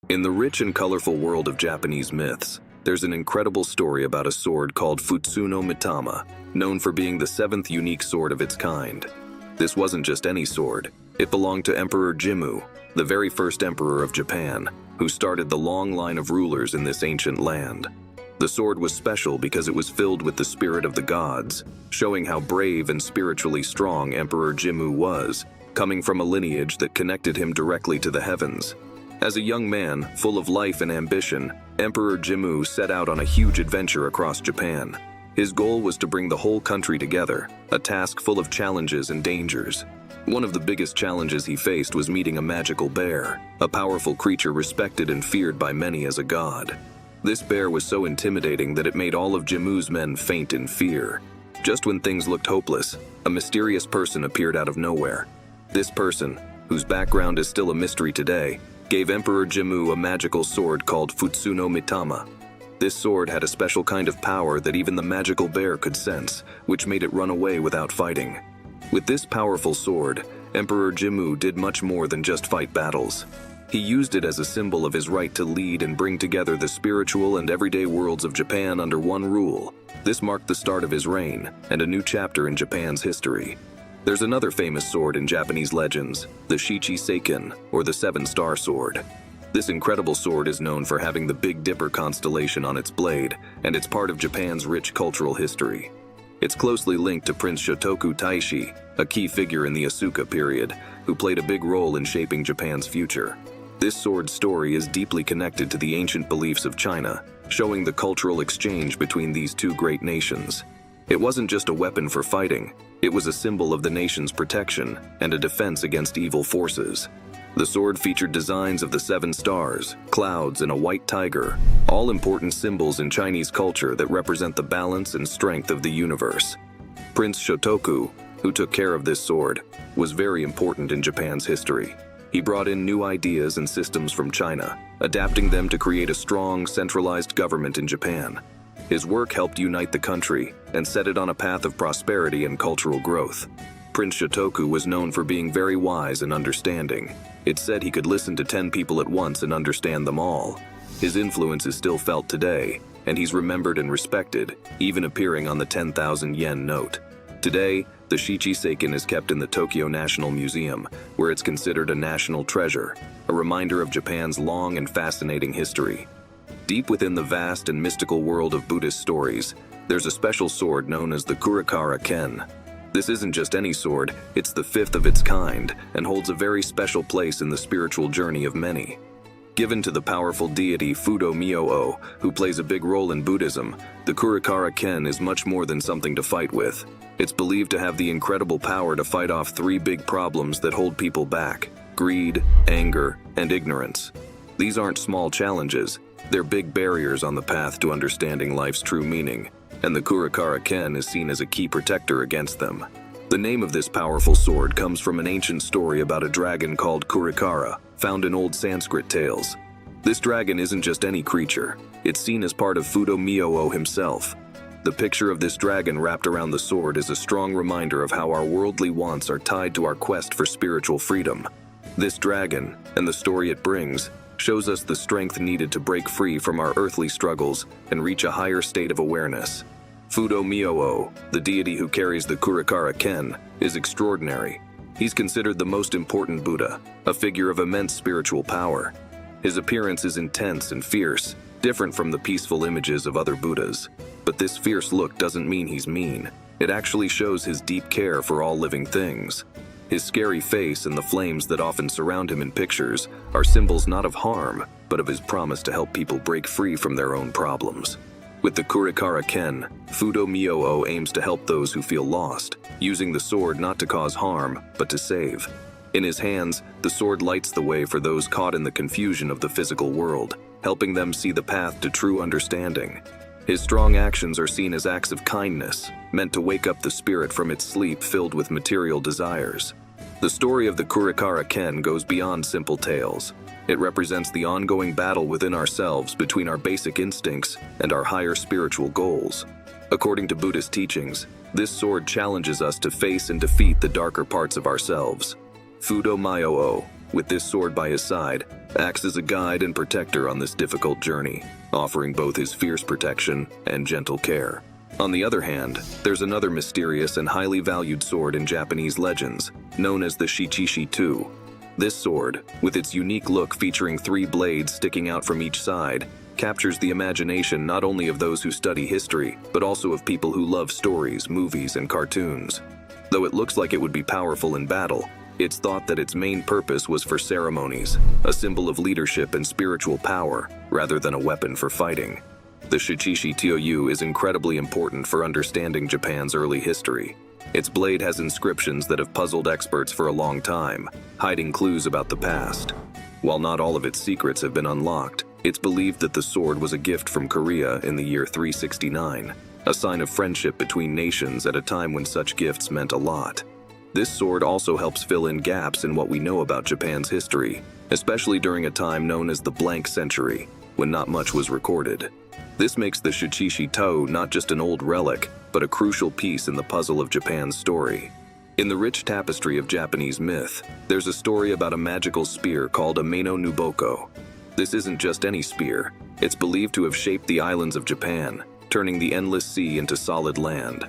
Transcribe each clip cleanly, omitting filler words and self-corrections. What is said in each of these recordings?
In the rich and colorful world of Japanese myths, there's an incredible story about a sword called Futsuno Mitama, known for being the seventh unique sword of its kind. This wasn't just any sword. It belonged to Emperor Jimmu, the very first emperor of Japan, who started the long line of rulers in this ancient land. The sword was special because it was filled with the spirit of the gods, showing how brave and spiritually strong Emperor Jimmu was, coming from a lineage that connected him directly to the heavens. As a young man, full of life and ambition, Emperor Jimmu set out on a huge adventure across Japan. His goal was to bring the whole country together, a task full of challenges and dangers. One of the biggest challenges he faced was meeting a magical bear, a powerful creature respected and feared by many as a god. This bear was so intimidating that it made all of Jimmu's men faint in fear. Just when things looked hopeless, a mysterious person appeared out of nowhere. This person, whose background is still a mystery today, gave Emperor Jimmu a magical sword called Futsuno Mitama. This sword had a special kind of power that even the magical bear could sense, which made it run away without fighting. With this powerful sword, Emperor Jimmu did much more than just fight battles. He used it as a symbol of his right to lead and bring together the spiritual and everyday worlds of Japan under one rule. This marked the start of his reign and a new chapter in Japan's history. There's another famous sword in Japanese legends, the Shichi Seiken, or the Seven-Star Sword. This incredible sword is known for having the Big Dipper constellation on its blade, and it's part of Japan's rich cultural history. It's closely linked to Prince Shotoku Taishi, a key figure in the Asuka period, who played a big role in shaping Japan's future. This sword's story is deeply connected to the ancient beliefs of China, showing the cultural exchange between these two great nations. It wasn't just a weapon for fighting, it was a symbol of the nation's protection and a defense against evil forces. The sword featured designs of the seven stars, clouds, and a white tiger, all important symbols in Chinese culture that represent the balance and strength of the universe. Prince Shotoku, who took care of this sword, was very important in Japan's history. He brought in new ideas and systems from China, adapting them to create a strong, centralized government in Japan. His work helped unite the country and set it on a path of prosperity and cultural growth. Prince Shotoku was known for being very wise and understanding. It's said he could listen to 10 people at once and understand them all. His influence is still felt today, and he's remembered and respected, even appearing on the 10,000 yen note. Today, the Shichi Seiken is kept in the Tokyo National Museum, where it's considered a national treasure, a reminder of Japan's long and fascinating history. Deep within the vast and mystical world of Buddhist stories, there's a special sword known as the Kurakara Ken. This isn't just any sword, it's the fifth of its kind and holds a very special place in the spiritual journey of many. Given to the powerful deity Fudo Myoo, who plays a big role in Buddhism, the Kurakara Ken is much more than something to fight with. It's believed to have the incredible power to fight off three big problems that hold people back: greed, anger, and ignorance. These aren't small challenges. They're big barriers on the path to understanding life's true meaning, and the Kurakara Ken is seen as a key protector against them. The name of this powerful sword comes from an ancient story about a dragon called Kurakara, found in old Sanskrit tales. This dragon isn't just any creature, it's seen as part of Fudo Myoo himself. The picture of this dragon wrapped around the sword is a strong reminder of how our worldly wants are tied to our quest for spiritual freedom. This dragon, and the story it brings, shows us the strength needed to break free from our earthly struggles and reach a higher state of awareness. Fudo Myoo, the deity who carries the Kurakara Ken, is extraordinary. He's considered the most important Buddha, a figure of immense spiritual power. His appearance is intense and fierce, different from the peaceful images of other Buddhas. But this fierce look doesn't mean he's mean. It actually shows his deep care for all living things. His scary face and the flames that often surround him in pictures are symbols not of harm, but of his promise to help people break free from their own problems. With the Kurakara Ken, Fudo Myoo aims to help those who feel lost, using the sword not to cause harm, but to save. In his hands, the sword lights the way for those caught in the confusion of the physical world, helping them see the path to true understanding. His strong actions are seen as acts of kindness, meant to wake up the spirit from its sleep filled with material desires. The story of the Kurakara Ken goes beyond simple tales. It represents the ongoing battle within ourselves between our basic instincts and our higher spiritual goals. According to Buddhist teachings, this sword challenges us to face and defeat the darker parts of ourselves. Fudo Myoo, with this sword by his side, acts as a guide and protector on this difficult journey, offering both his fierce protection and gentle care. On the other hand, there's another mysterious and highly valued sword in Japanese legends, known as the Shichishi-2. This sword, with its unique look featuring 3 blades sticking out from each side, captures the imagination not only of those who study history, but also of people who love stories, movies, and cartoons. Though it looks like it would be powerful in battle, it's thought that its main purpose was for ceremonies, a symbol of leadership and spiritual power, rather than a weapon for fighting. The Shichishi-2 is incredibly important for understanding Japan's early history. Its blade has inscriptions that have puzzled experts for a long time, hiding clues about the past. While not all of its secrets have been unlocked, it's believed that the sword was a gift from Korea in the year 369, a sign of friendship between nations at a time when such gifts meant a lot. This sword also helps fill in gaps in what we know about Japan's history, especially during a time known as the blank century, when not much was recorded. This makes the Shichishi-2 not just an old relic, but a crucial piece in the puzzle of Japan's story. In the rich tapestry of Japanese myth, there's a story about a magical spear called a Meino Nuboko. This isn't just any spear. It's believed to have shaped the islands of Japan, turning the endless sea into solid land.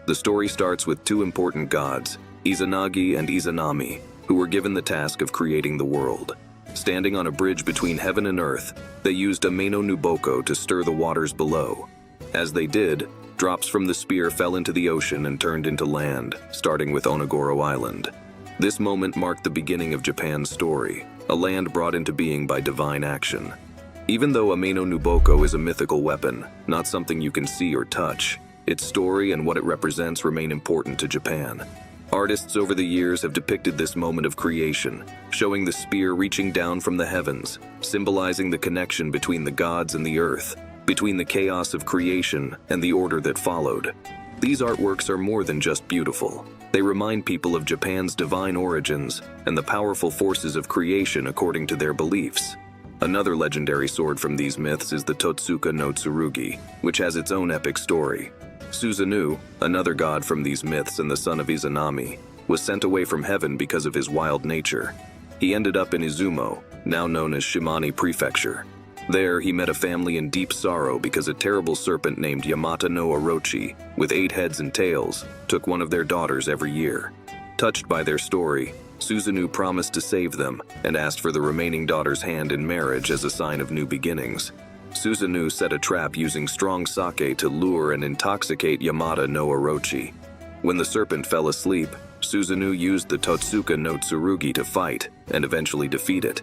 The story starts with 2 important gods, Izanagi and Izanami, who were given the task of creating the world. Standing on a bridge between heaven and earth, they used a Meino Nuboko to stir the waters below. As they did, drops from the spear fell into the ocean and turned into land, starting with Onogoro Island. This moment marked the beginning of Japan's story, a land brought into being by divine action. Even though a Meino Nuboko is a mythical weapon, not something you can see or touch, its story and what it represents remain important to Japan. Artists over the years have depicted this moment of creation, showing the spear reaching down from the heavens, symbolizing the connection between the gods and the earth, between the chaos of creation and the order that followed. These artworks are more than just beautiful. They remind people of Japan's divine origins and the powerful forces of creation according to their beliefs. Another legendary sword from these myths is the Totsuka no Tsurugi, which has its own epic story. Susanoo, another god from these myths and the son of Izanami, was sent away from heaven because of his wild nature. He ended up in Izumo, now known as Shimane Prefecture. There, he met a family in deep sorrow because a terrible serpent named Yamata no Orochi, with 8 heads and tails, took one of their daughters every year. Touched by their story, Susanoo promised to save them and asked for the remaining daughter's hand in marriage as a sign of new beginnings. Susanoo set a trap using strong sake to lure and intoxicate Yamata no Orochi. When the serpent fell asleep, Susanoo used the Totsuka no Tsurugi to fight and eventually defeat it.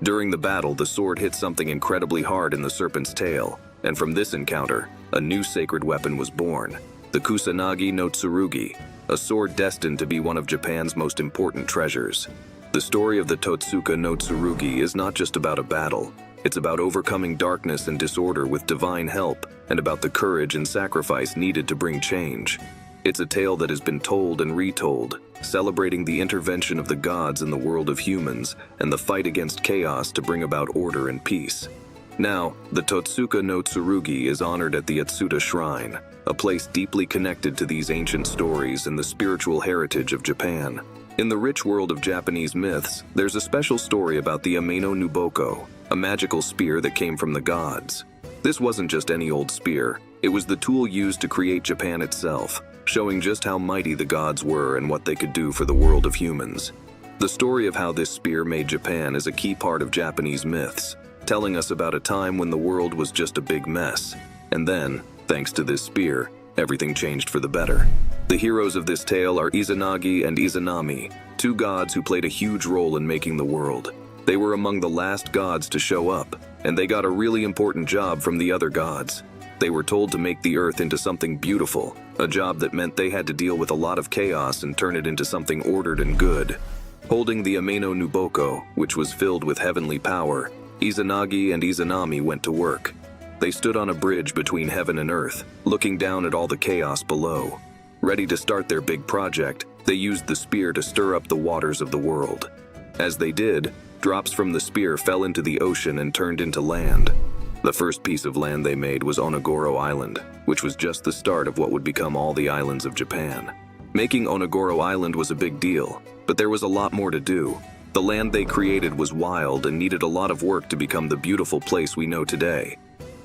During the battle, the sword hit something incredibly hard in the serpent's tail, and from this encounter, a new sacred weapon was born, the Kusanagi no Tsurugi, a sword destined to be one of Japan's most important treasures. The story of the Totsuka no Tsurugi is not just about a battle. It's about overcoming darkness and disorder with divine help, and about the courage and sacrifice needed to bring change. It's a tale that has been told and retold, celebrating the intervention of the gods in the world of humans and the fight against chaos to bring about order and peace. Now, the Totsuka no Tsurugi is honored at the Atsuta Shrine, a place deeply connected to these ancient stories and the spiritual heritage of Japan. In the rich world of Japanese myths, there's a special story about the Meino Nuboko, a magical spear that came from the gods. This wasn't just any old spear, it was the tool used to create Japan itself, showing just how mighty the gods were and what they could do for the world of humans. The story of how this spear made Japan is a key part of Japanese myths, telling us about a time when the world was just a big mess. And then, thanks to this spear, everything changed for the better. The heroes of this tale are Izanagi and Izanami, 2 gods who played a huge role in making the world. They were among the last gods to show up, and they got a really important job from the other gods. They were told to make the earth into something beautiful, a job that meant they had to deal with a lot of chaos and turn it into something ordered and good. Holding the Meino Nuboko, which was filled with heavenly power, Izanagi and Izanami went to work. They stood on a bridge between heaven and earth, looking down at all the chaos below. Ready to start their big project, they used the spear to stir up the waters of the world. As they did, drops from the spear fell into the ocean and turned into land. The first piece of land they made was Onogoro Island, which was just the start of what would become all the islands of Japan. Making Onogoro Island was a big deal, but there was a lot more to do. The land they created was wild and needed a lot of work to become the beautiful place we know today.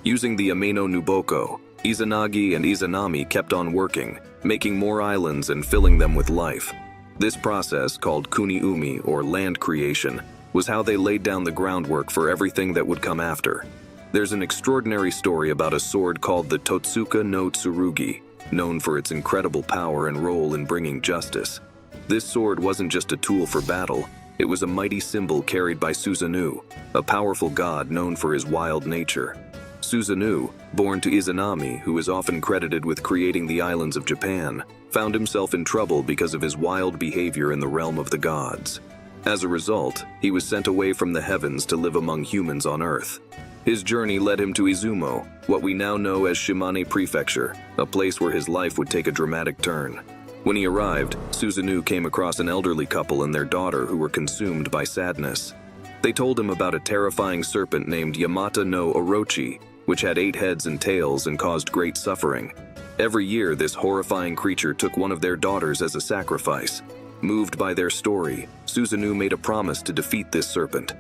Using the Ameno Nuboko, Izanagi and Izanami kept on working, making more islands and filling them with life. This process, called kuni-umi or land creation, was how they laid down the groundwork for everything that would come after. There's an extraordinary story about a sword called the Totsuka no Tsurugi, known for its incredible power and role in bringing justice. This sword wasn't just a tool for battle, it was a mighty symbol carried by Susanoo, a powerful god known for his wild nature. Susanoo, born to Izanami, who is often credited with creating the islands of Japan, found himself in trouble because of his wild behavior in the realm of the gods. As a result, he was sent away from the heavens to live among humans on Earth. His journey led him to Izumo, what we now know as Shimane Prefecture, a place where his life would take a dramatic turn. When he arrived, Susanoo came across an elderly couple and their daughter who were consumed by sadness. They told him about a terrifying serpent named Yamata no Orochi, which had 8 heads and tails and caused great suffering. Every year, this horrifying creature took one of their daughters as a sacrifice. Moved by their story, Susanoo made a promise to defeat this serpent.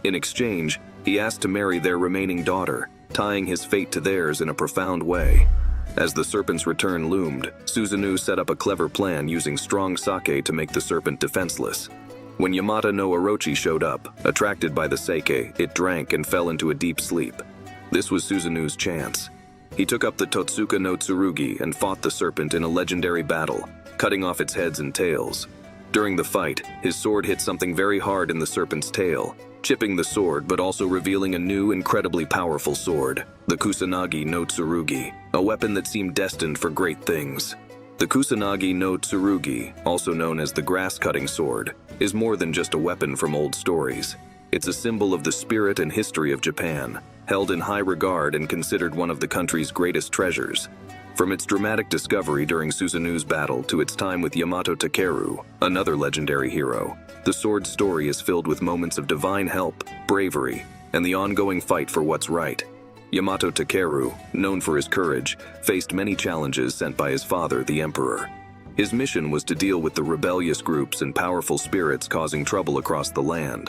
In exchange, he asked to marry their remaining daughter, tying his fate to theirs in a profound way. As the serpent's return loomed, Susanoo set up a clever plan using strong sake to make the serpent defenseless. When Yamata no Orochi showed up, attracted by the sake, it drank and fell into a deep sleep. This was Susanoo's chance. He took up the Totsuka no Tsurugi and fought the serpent in a legendary battle, cutting off its heads and tails. During the fight, his sword hit something very hard in the serpent's tail, chipping the sword but also revealing a new, incredibly powerful sword, the Kusanagi no Tsurugi, a weapon that seemed destined for great things. The Kusanagi no Tsurugi, also known as the grass-cutting sword, is more than just a weapon from old stories. It's a symbol of the spirit and history of Japan, held in high regard and considered one of the country's greatest treasures. From its dramatic discovery during Susanoo's battle to its time with Yamato Takeru, another legendary hero, the sword's story is filled with moments of divine help, bravery, and the ongoing fight for what's right. Yamato Takeru, known for his courage, faced many challenges sent by his father, the emperor. His mission was to deal with the rebellious groups and powerful spirits causing trouble across the land.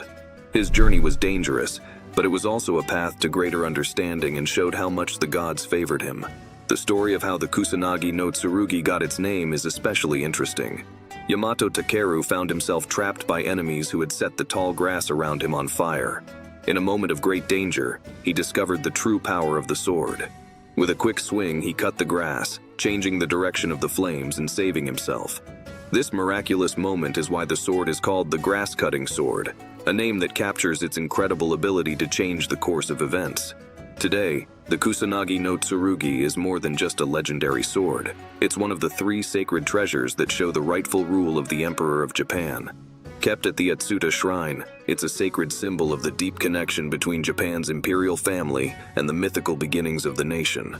His journey was dangerous, but it was also a path to greater understanding and showed how much the gods favored him. The story of how the Kusanagi no Tsurugi got its name is especially interesting. Yamato Takeru found himself trapped by enemies who had set the tall grass around him on fire. In a moment of great danger, he discovered the true power of the sword. With a quick swing, he cut the grass, changing the direction of the flames and saving himself. This miraculous moment is why the sword is called the grass-cutting sword, a name that captures its incredible ability to change the course of events. Today, the Kusanagi no Tsurugi is more than just a legendary sword. It's one of the 3 sacred treasures that show the rightful rule of the Emperor of Japan. Kept at the Atsuta Shrine, it's a sacred symbol of the deep connection between Japan's imperial family and the mythical beginnings of the nation.